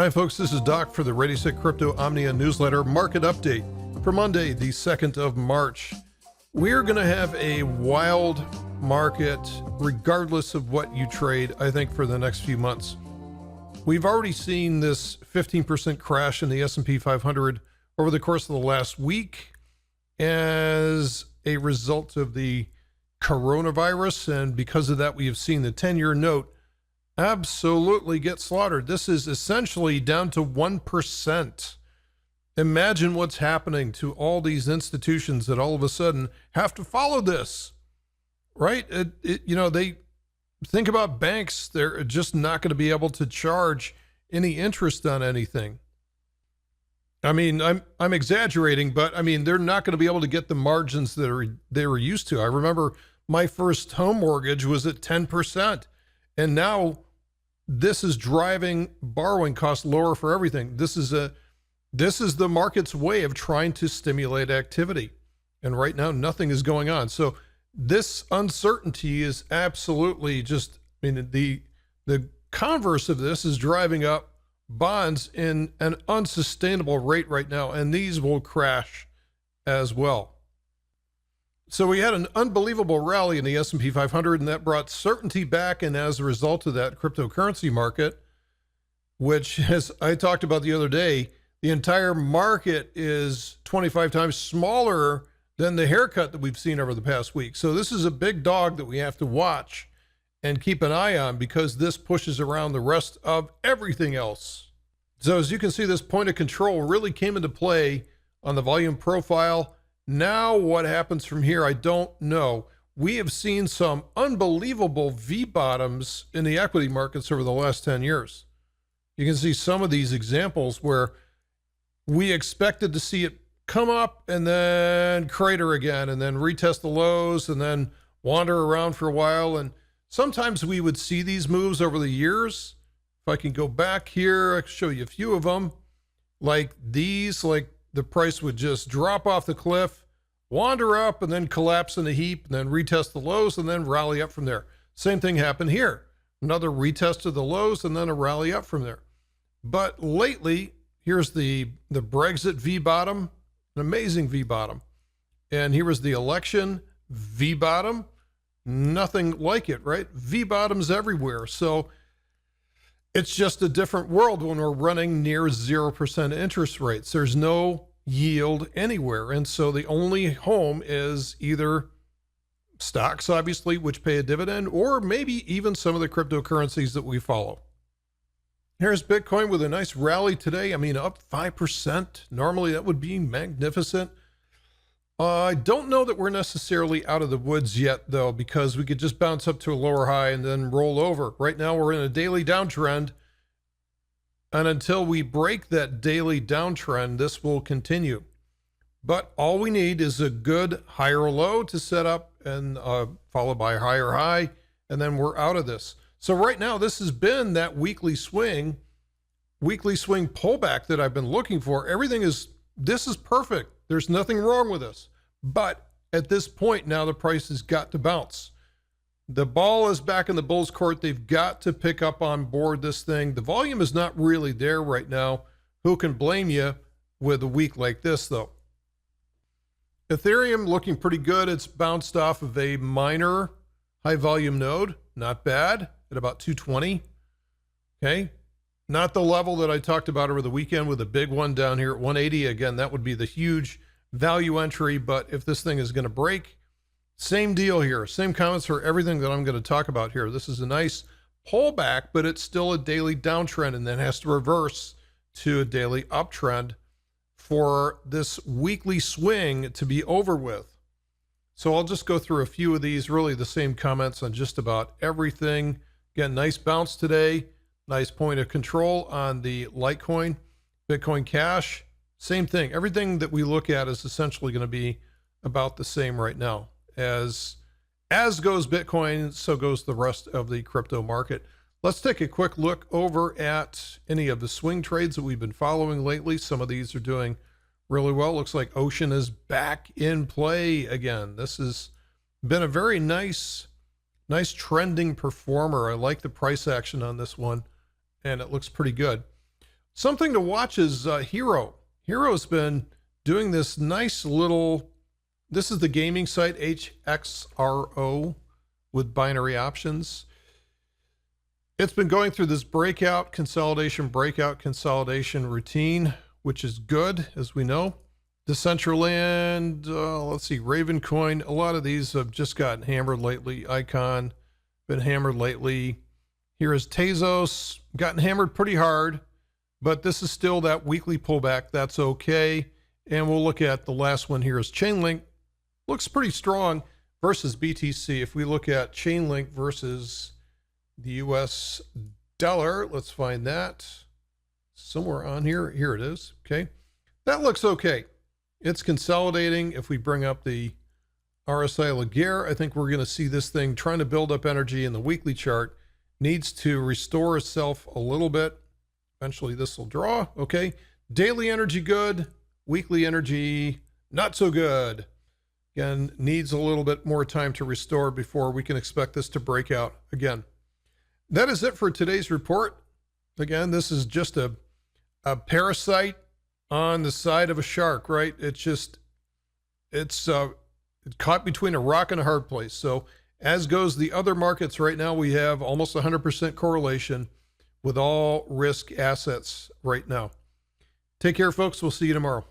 Hi folks, this is Doc for the ReadySetCrypto OMNIA newsletter market update for Monday, the 2nd of March. We're going to have a wild market regardless of what you trade, I think, for the next few months. We've already seen this 15% crash in the S&P 500 over the course of the last week as a result of the coronavirus, and because of that, we have seen the 10-year note absolutely get slaughtered. This is essentially down to 1%. Imagine what's happening to all these institutions that all of a sudden have to follow this, right? They think about banks. They're just not going to be able to charge any interest on anything. I mean, I'm exaggerating, but I mean, they're not going to be able to get the margins that they were used to. I remember my first home mortgage was at 10%, and now this is driving borrowing costs lower for everything. This is the market's way of trying to stimulate activity. And right now, nothing is going on. So this uncertainty is absolutely just, I mean, the converse of this is driving up bonds in an unsustainable rate right now, and these will crash as well. So we had an unbelievable rally in the S&P 500, and that brought certainty back. And as a result of that, cryptocurrency market, which, as I talked about the other day, the entire market is 25 times smaller than the haircut that we've seen over the past week. So this is a big dog that we have to watch and keep an eye on, because this pushes around the rest of everything else. So as you can see, this point of control really came into play on the volume profile. Now what happens from here, I don't know. We have seen some unbelievable V-bottoms in the equity markets over the last 10 years. You can see some of these examples where we expected to see it come up and then crater again and then retest the lows and then wander around for a while. And sometimes we would see these moves over the years. If I can go back here, I can show you a few of them. Like these, like the price would just drop off the cliff, wander up, and then collapse in a heap, and then retest the lows, and then rally up from there. Same thing happened here. Another retest of the lows, and then a rally up from there. But lately, here's the Brexit V-bottom, an amazing V-bottom. And here was the election V-bottom. Nothing like it, right? V-bottoms everywhere. So it's just a different world when we're running near 0% interest rates. There's no yield anywhere. And so the only home is either stocks, obviously, which pay a dividend, or maybe even some of the cryptocurrencies that we follow. Here's Bitcoin with a nice rally today. I mean, up 5%. Normally that would be magnificent. I don't know that we're necessarily out of the woods yet, though, because we could just bounce up to a lower high and then roll over. Right now, we're in a daily downtrend. And until we break that daily downtrend, this will continue. But all we need is a good higher low to set up and followed by a higher high, and then we're out of this. So right now, this has been that weekly swing pullback that I've been looking for. This is perfect. There's nothing wrong with this. But at this point now, the price has got to bounce. The ball is back in the bull's court. They've got to pick up on board this thing. The volume is not really there right now. Who can blame you with a week like this, though? Ethereum looking pretty good. It's bounced off of a minor high volume node. Not bad, at about 220. Okay. Not the level that I talked about over the weekend with a big one down here at 180. Again, that would be the huge value entry. But if this thing is going to break, same deal here. Same comments for everything that I'm going to talk about here. This is a nice pullback, but it's still a daily downtrend, and then has to reverse to a daily uptrend for this weekly swing to be over with. So I'll just go through a few of these, really the same comments on just about everything. Again, nice bounce today. Nice point of control on the Litecoin, Bitcoin Cash. Same thing. Everything that we look at is essentially going to be about the same right now. As goes Bitcoin, so goes the rest of the crypto market. Let's take a quick look over at any of the swing trades that we've been following lately. Some of these are doing really well. Looks like Ocean is back in play again. This has been a very nice trending performer. I like the price action on this one, and it looks pretty good. Something to watch is Hero. Hero's been doing this nice little, this is the gaming site HXRO with binary options. It's been going through this breakout consolidation routine, which is good, as we know. Decentraland, let's see, Ravencoin, a lot of these have just gotten hammered lately. Icon, been hammered lately. Here is Tezos, gotten hammered pretty hard, but this is still that weekly pullback. That's okay. And we'll look at the last one here is Chainlink. Looks pretty strong versus BTC. If we look at Chainlink versus the US dollar, let's find that somewhere on here. Here it is. Okay. That looks okay. It's consolidating. If we bring up the RSI Laguerre, I think we're going to see this thing trying to build up energy in the weekly chart. Needs to restore itself a little bit. Eventually this will draw. Okay. Daily energy good. Weekly energy not so good. Again, needs a little bit more time to restore before we can expect this to break out again. That is it for today's report. Again, this is just a parasite on the side of a shark, right? It's caught between a rock and a hard place. So as goes the other markets right now, we have almost 100% correlation with all risk assets right now. Take care, folks. We'll see you tomorrow.